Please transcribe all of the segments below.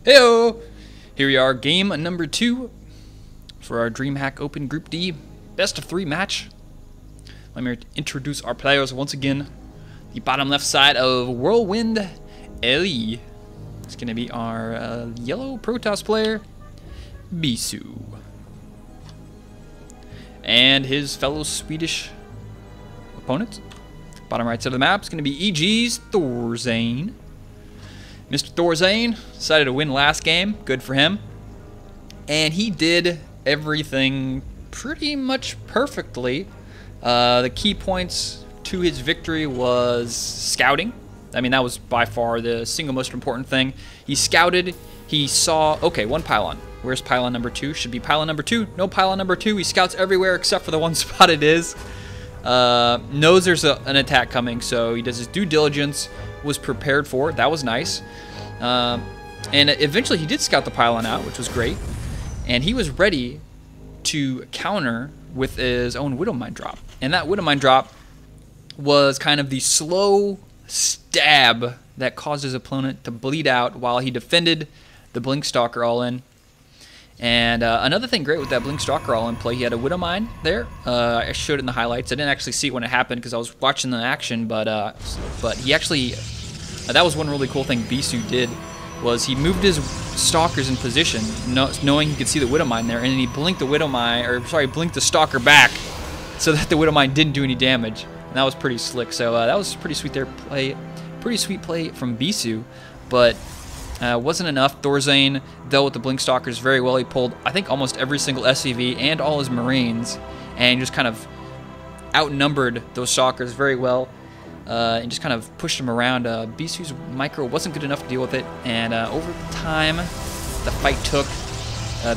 Heyo! Here we are, game number 2 for our Dreamhack Open Group D best of 3 match. Let me introduce our players once again. The bottom left side of Whirlwind LE. It's going to be our yellow Protoss player, Bischu. And his fellow Swedish opponent. Bottom right side of the map is going to be EG's ThorZaIN. Mr. ThorZaIN decided to win last game. Good for him. And he did everything pretty much perfectly. The key points to his victory was scouting. I mean, that was by far the single most important thing. He scouted. He saw, okay, one pylon. Where's pylon number 2? Should be pylon number 2. No pylon number 2. He scouts everywhere except for the one spot it is. Knows there's an attack coming, so he does his due diligence. Was prepared for it. That was nice. And eventually he did scout the pylon out, which was great. And he was ready to counter with his own Widow Mine drop. And that Widow Mine drop was kind of the slow stab that caused his opponent to bleed out while he defended the Blink Stalker all-in. And another thing great with that Blink Stalker all-in play, he had a Widow Mine there. I showed it in the highlights. I didn't actually see it when it happened because I was watching the action, but he actually... that was one really cool thing Bischu did, was he moved his stalkers in position, knowing he could see the Widow Mine there, and then he blinked the Widow Mine, or sorry, blinked the stalker back, so that the Widow Mine didn't do any damage. And that was pretty slick. So that was pretty sweet there. Pretty sweet play from Bischu, but wasn't enough. ThorZaIN dealt with the Blink Stalkers very well. He pulled, I think, almost every single SCV and all his Marines, and just kind of outnumbered those stalkers very well. And just kind of pushed him around. Bischu's micro wasn't good enough to deal with it, and over time the fight took.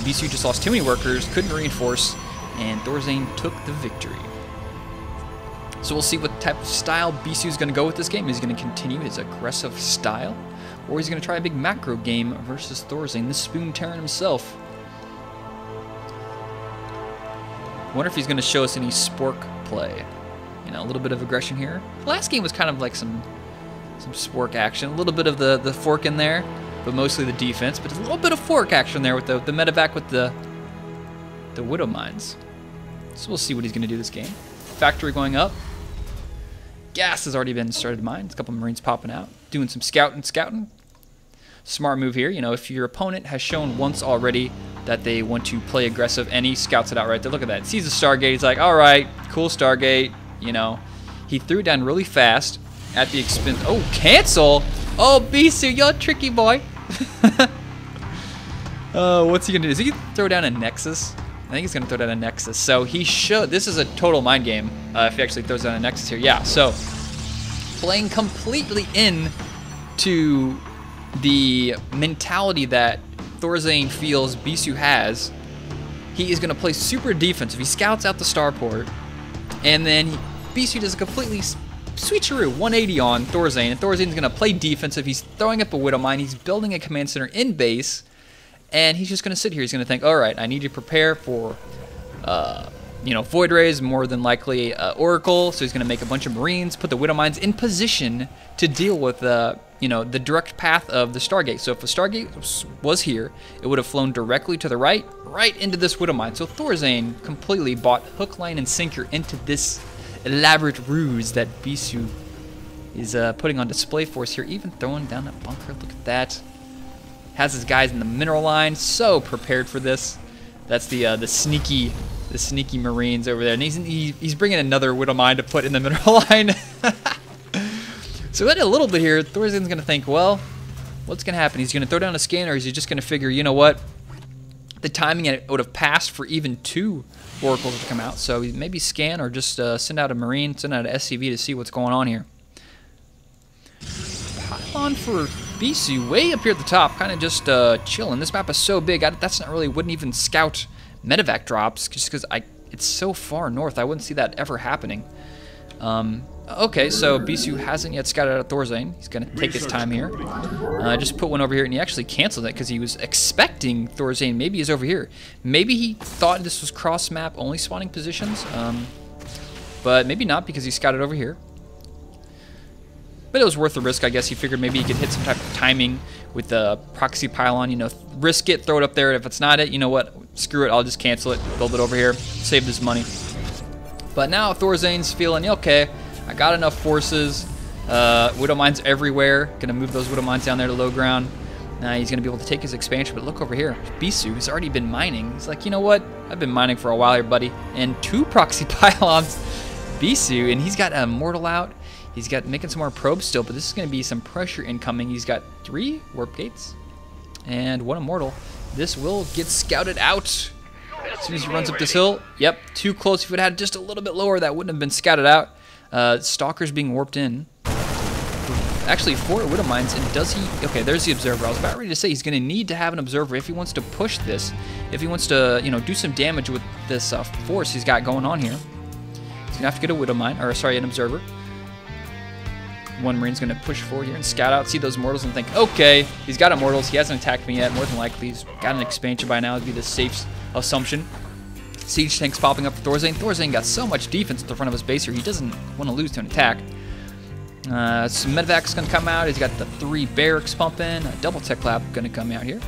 Bischu just lost too many workers, couldn't reinforce, and ThorZaIN took the victory. So we'll see what type of style Bischu's going to go with this game. Is he going to continue his aggressive style, or is he going to try a big macro game versus ThorZaIN, the Spoon Terran himself? I wonder if he's going to show us any spork play. You know, a little bit of aggression here. The last game was kind of like some spork action. A little bit of the fork in there, but mostly the defense. But a little bit of fork action there with the medevac with the Widow Mines. So we'll see what he's going to do this game. Factory going up. Gas has already been started mined. A couple of Marines popping out. Doing some scouting. Smart move here. You know, if your opponent has shown once already that they want to play aggressive, and he scouts it out right there. Look at that. Sees the Stargate. He's like, all right, cool Stargate. You know, he threw it down really fast at the expense. Oh, cancel! Oh, Bischu, you're a tricky boy. What's he gonna do? Is he gonna throw down a Nexus? I think he's gonna throw down a Nexus. So he should. This is a total mind game. If he actually throws down a Nexus here, yeah. So playing completely into the mentality that ThorZaIN feels Bischu has, he is gonna play super defensive. He scouts out the starport. And then Bischu does a completely switcheroo 180 on ThorZaIN, and ThorZaIN's going to play defensive. He's throwing up a Widow Mine. He's building a command center in base, and he's just going to sit here. He's going to think, all right, I need to prepare for, you know, Void Rays, more than likely Oracle. So he's going to make a bunch of Marines, put the Widow Mines in position to deal with, you know, the direct path of the Stargate. So if the Stargate was here, it would have flown directly to the right into this Widow Mine. So ThorZaIN completely bought hook, line, and sinker into this elaborate ruse that Bischu is putting on display for us here. Even throwing down a bunker. Look at that. Has his guys in the mineral line. So prepared for this. That's the sneaky Marines over there. And he's bringing another Widow Mine to put in the mineral line. So in a little bit here, ThorZaIN's going to think, well, what's going to happen? He's going to throw down a scanner, or is he just going to figure, you know what? The timing, it would have passed for even 2 Oracles to come out. So maybe scan, or just send out a Marine, send out an SCV to see what's going on here. Pylon for Bischu, way up here at the top, kind of just chilling. This map is so big, that's not really, wouldn't even scout medevac drops, just because it's so far north. I wouldn't see that ever happening. Okay, so Bischu hasn't yet scouted out ThorZaIN. He's going to take his time here. Just put one over here, and he actually canceled it because he was expecting ThorZaIN. Maybe he's over here. Maybe he thought this was cross-map only spawning positions, but maybe not because he scouted over here. But it was worth the risk, I guess. He figured maybe he could hit some type of timing with the proxy pylon, you know, risk it, throw it up there. If it's not it, you know what, screw it, I'll just cancel it, build it over here, save this money. But now ThorZaIN's feeling, okay, I got enough forces. Widow mines everywhere. Gonna move those Widow mines down there to low ground. He's gonna be able to take his expansion, but look over here. Bischu has already been mining. He's like, you know what? I've been mining for a while here, buddy. And 2 proxy pylons. Bischu, and he's got a mortal out. He's got making some more probes still, but this is gonna be some pressure incoming. He's got 3 warp gates and 1 immortal. This will get scouted out as soon as he runs up this hill. Yep, too close. If it had just a little bit lower, that wouldn't have been scouted out. Stalker's being warped in. Actually, 4 Widow Mines, and does he... Okay, there's the Observer. I was about ready to say he's going to need to have an Observer if he wants to push this. If he wants to, you know, do some damage with this force he's got going on here. He's going to have to get a Widow Mine, or sorry, an Observer. 1 Marine's going to push forward here and scout out, see those mortals, and think, okay, he's got immortals. He hasn't attacked me yet. More than likely, he's got an expansion by now. Would be the safe assumption. Siege tanks popping up for ThorZaIN. ThorZaIN got so much defense at the front of his base here. He doesn't want to lose to an attack. Some medevac's going to come out. He's got the 3 barracks pumping. A double tech lab going to come out here.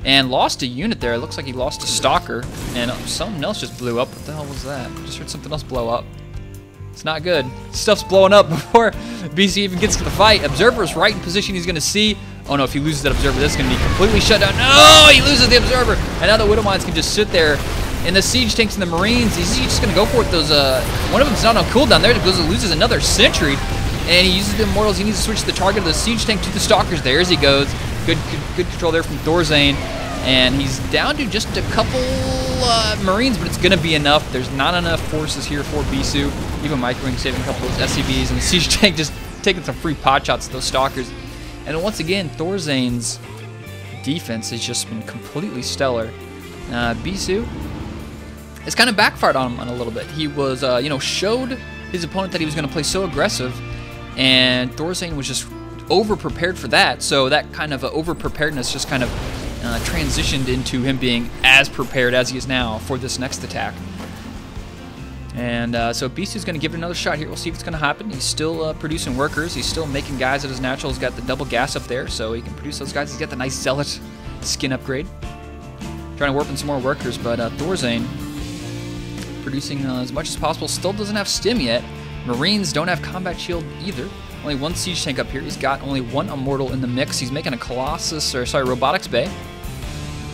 And lost a unit there. It looks like he lost a stalker. And something else just blew up. What the hell was that? Just heard something else blow up. It's not good. Stuff's blowing up before BC even gets to the fight. Observer's right in position. He's going to see. Oh no, if he loses that Observer, this is going to be completely shut down. No, he loses the Observer. And now the Widow Mines can just sit there. And the Siege Tanks and the Marines, he's just going to go for it. Those, one of them's not on cooldown there. It loses another sentry. And he uses the Immortals. He needs to switch the target of the Siege Tank to the Stalkers. There as he goes. Good control there from ThorZaIN. And he's down to just a couple Marines, but it's going to be enough. There's not enough forces here for Bischu. Even Microwing saving a couple of those SCVs. And the Siege Tank just taking some free pot shots at those Stalkers. And once again, ThorZaIN's defense has just been completely stellar. Bischu, it's kind of backfired on him a little bit. He was, you know, showed his opponent that he was going to play so aggressive. And ThorZaIN was just over-prepared for that, so that kind of over-preparedness just kind of transitioned into him being as prepared as he is now for this next attack. And so Bischu's going to give it another shot here. We'll see if it's going to happen. He's still producing workers. He's still making guys at his natural. He's got the double gas up there, so he can produce those guys. He's got the nice Zealot skin upgrade. Trying to warp in some more workers, but ThorZaIN producing as much as possible. Still doesn't have stim yet. Marines don't have combat shield either. Only 1 siege tank up here. He's got only 1 immortal in the mix. He's making a Colossus, or sorry, robotics bay.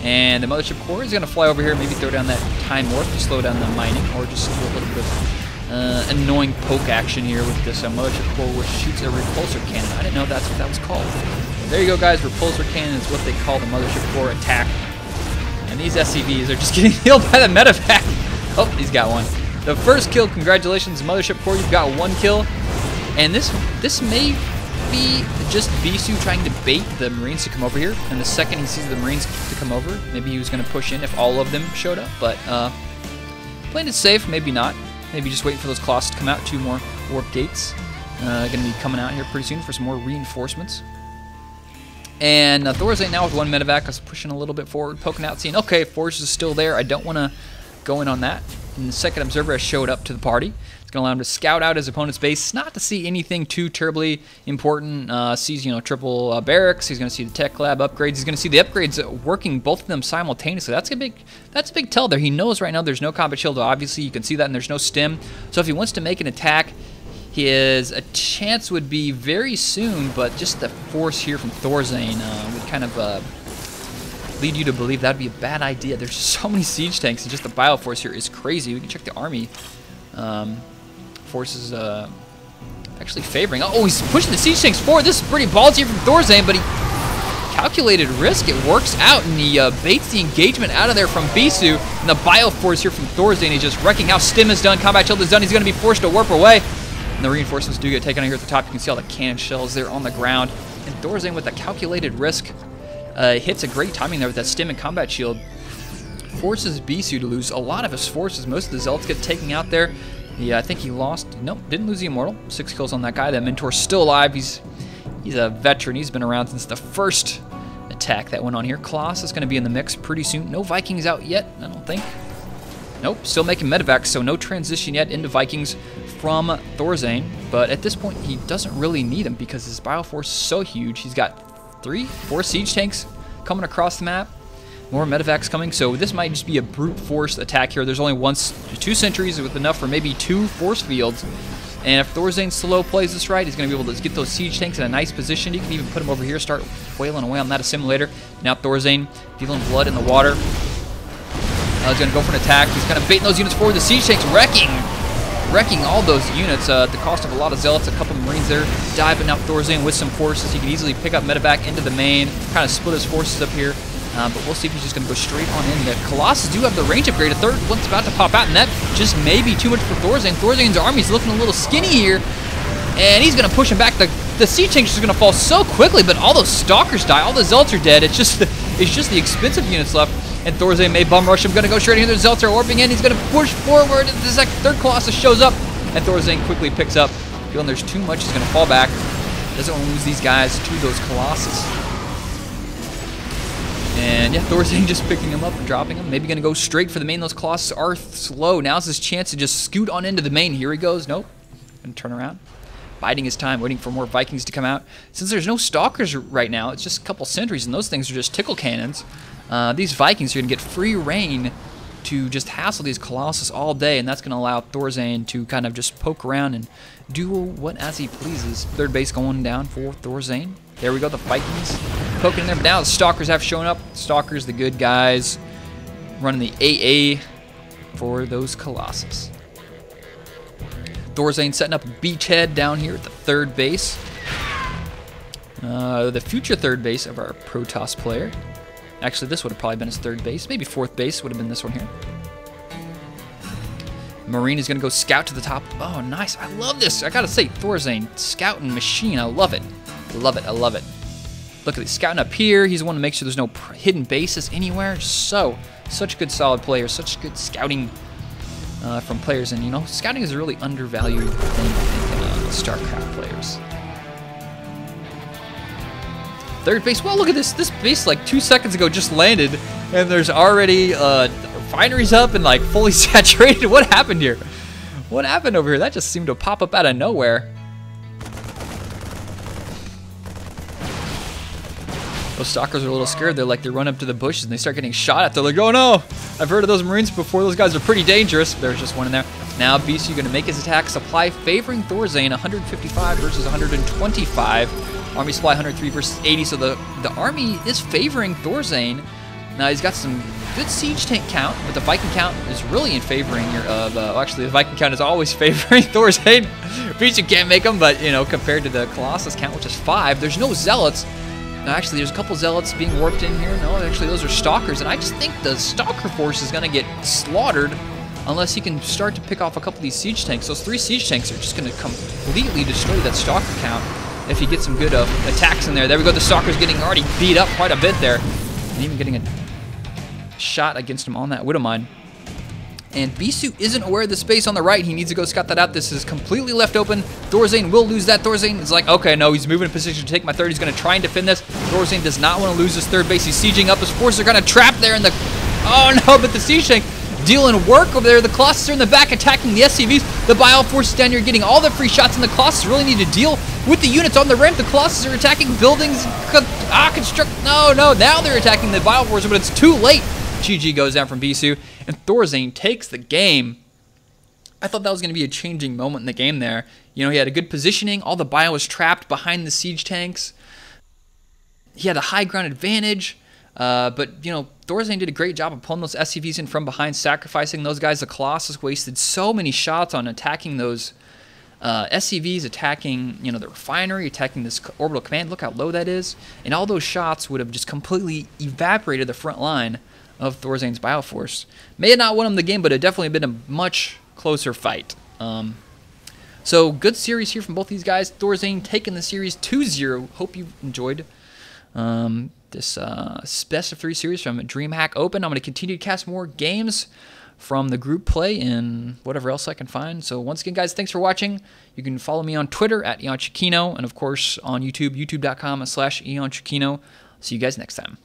And the mothership core is going to fly over here, maybe throw down that time warp to slow down the mining, or just do a little bit of annoying poke action here with this mothership core, which shoots a repulsor cannon. I didn't know that's what that was called. There you go, guys. Repulsor cannon is what they call the mothership core attack. And these SCVs are just getting healed by the medevac. Oh, he's got one. The first kill, congratulations, Mothership Core, you've got 1 kill. And this may be just Bischu trying to bait the Marines to come over here. And the second he sees the Marines to come over, maybe he was going to push in if all of them showed up. But playing it safe, maybe not. Maybe just waiting for those Colossus to come out. 2 more warp gates. Going to be coming out here pretty soon for some more reinforcements. And ThorZaIN now with 1 medevac is pushing a little bit forward, poking out, seeing, okay, force is still there. I don't want to go in on that. And the second Observer has showed up to the party. It's going to allow him to scout out his opponent's base, not to see anything too terribly important. Sees, you know, triple barracks. He's going to see the tech lab upgrades. He's going to see the upgrades working, both of them simultaneously. That's a big tell there. He knows right now there's no combat shield. Obviously, you can see that, and there's no stim. So if he wants to make an attack, his chance would be very soon, but just the force here from ThorZaIN would kind of lead you to believe that'd be a bad idea. There's so many siege tanks, and just the bioforce here is crazy. We can check the army forces actually favoring. Oh, he's pushing the siege tanks forward. This is pretty ballsy here from ThorZaIN, but he calculated risk. It works out, and he baits the engagement out of there from Bischu. And the bioforce here from ThorZaIN is just wrecking how stim is done, combat shield is done. He's going to be forced to warp away. And the reinforcements do get taken out here at the top. You can see all the cannon shells there on the ground. And ThorZaIN with a calculated risk hits a great timing there with that stim and combat shield. Forces Bischu to lose a lot of his forces. Most of the Zealots get taken out there. Yeah, I think he lost. Nope, didn't lose the Immortal. 6 kills on that guy. That Mentor's still alive. He's a veteran. He's been around since the first attack that went on here. Colossus is going to be in the mix pretty soon. No Vikings out yet, I don't think. Nope, still making medevacs, so no transition yet into Vikings from ThorZaIN, but at this point he doesn't really need them because his Bioforce is so huge. He's got 4 siege tanks coming across the map. More medevacs coming, so this might just be a brute force attack here. There's only 2 sentries with enough for maybe 2 force fields. And if ThorZaIN slow plays this right, he's going to be able to get those siege tanks in a nice position. You can even put them over here, start wailing away on that assimilator. Now ThorZaIN dealing blood in the water. He's going to go for an attack. He's kind of baiting those units forward. The siege tanks wrecking all those units at the cost of a lot of zealots. A couple marines there diving out ThorZaIN with some forces. He could easily pick up medevac into the main, kind of split his forces up here. But we'll see if he's just going to go straight on in. The Colossus do have the range upgrade. A third one's about to pop out, and that just may be too much for ThorZaIN. ThorZaIN's army's looking a little skinny here, and he's going to push him back. The siege tanks are just going to fall so quickly, but all those stalkers die. All the zealots are dead. It's just the expensive units left, and ThorZaIN may bum rush him. Going to go straight in. The zealots are warping in. He's going to push forward. The third Colossus shows up, and ThorZaIN quickly picks up. Feeling there's too much, he's going to fall back. Doesn't want to lose these guys to those Colossus. And yeah, ThorZaIN just picking him up and dropping him. Maybe going to go straight for the main. Those Colossus are slow. Now's his chance to just scoot on into the main. Here he goes. Nope. Going to turn around. Biding his time, waiting for more Vikings to come out. Since there's no Stalkers right now, it's just a couple sentries, and those things are just tickle cannons. These Vikings are going to get free reign to just hassle these Colossus all day, and that's going to allow ThorZaIN to kind of just poke around and do what as he pleases. Third base going down for ThorZaIN. There we go, the Vikings poking in there, but now the Stalkers have shown up. Stalkers, the good guys, running the AA for those Colossus. ThorZaIN setting up a beachhead down here at the third base. The future third base of our Protoss player. Actually, this would have probably been his third base. Maybe fourth base would have been this one here. Marine is going to go scout to the top. Oh, nice. I love this. I got to say, ThorZaIN, scouting machine. I love it. I love it. I love it. Look at this. Scouting up here. He's the one to make sure there's no hidden bases anywhere. Such a good solid player. Such good scouting from players. And, you know, scouting is a really undervalued thing, I think, in StarCraft players. Third base. Well, look at this. This base, like 2 seconds ago, just landed. And there's already refineries up and, like, fully saturated. What happened here? What happened over here? That just seemed to pop up out of nowhere. Those Stalkers are a little scared. They're like, they run up to the bushes and they start getting shot at. They're like, oh no! I've heard of those Marines before. Those guys are pretty dangerous. There's just one in there. Now Bischu going to make his attack. Supply favoring ThorZaIN, 155 versus 125. Army supply 103 versus 80. So the army is favoring ThorZaIN. Now he's got some good siege tank count, but the Viking count is really in favoring here of. Actually, the Viking count is always favoring ThorZaIN. Bischu can't make them, but you know, compared to the Colossus count, which is 5, there's no zealots. Actually, there's a couple zealots being warped in here. No, actually, those are stalkers, and I just think the stalker force is going to get slaughtered unless he can start to pick off a couple of these siege tanks. Those 3 siege tanks are just going to completely destroy that stalker count if he gets some good attacks in there. There we go. The stalker's getting already beat up quite a bit there, and even getting a shot against him on that Widowmine. And Bischu isn't aware of the space on the right. He needs to go scout that out. This is completely left open. ThorZaIN will lose that. ThorZaIN is like, okay, no, he's moving in position to take my third. He's going to try and defend this. ThorZaIN does not want to lose his third base. He's sieging up. His forces are kind of trapped there in the... Oh, no, but the siege tank dealing work over there. The Colossus are in the back attacking the SCVs. The Bioforces down here getting all the free shots, and the Colossus really need to deal with the units on the ramp. The Colossus are attacking buildings. Construct... No, now they're attacking the Bioforces, but it's too late. GG goes down from Bischu, and ThorZaIN takes the game. I thought that was going to be a changing moment in the game there. You know, he had a good positioning. All the bio was trapped behind the siege tanks. He had a high ground advantage. But, you know, ThorZaIN did a great job of pulling those SCVs in from behind, sacrificing those guys. The Colossus wasted so many shots on attacking those SCVs, attacking, you know, the refinery, attacking this orbital command. Look how low that is. And all those shots would have just completely evaporated the front line of ThorZaIN's Bioforce. May have not won him the game, but it definitely been a much closer fight. So good series here from both these guys. ThorZaIN taking the series 2-0. Hope you enjoyed this best of 3 series from Dreamhack Open. I'm going to continue to cast more games from the group play and whatever else I can find. So once again, guys, thanks for watching. You can follow me on Twitter at EonChikino, and of course on YouTube, youtube.com/EonChikino. See you guys next time.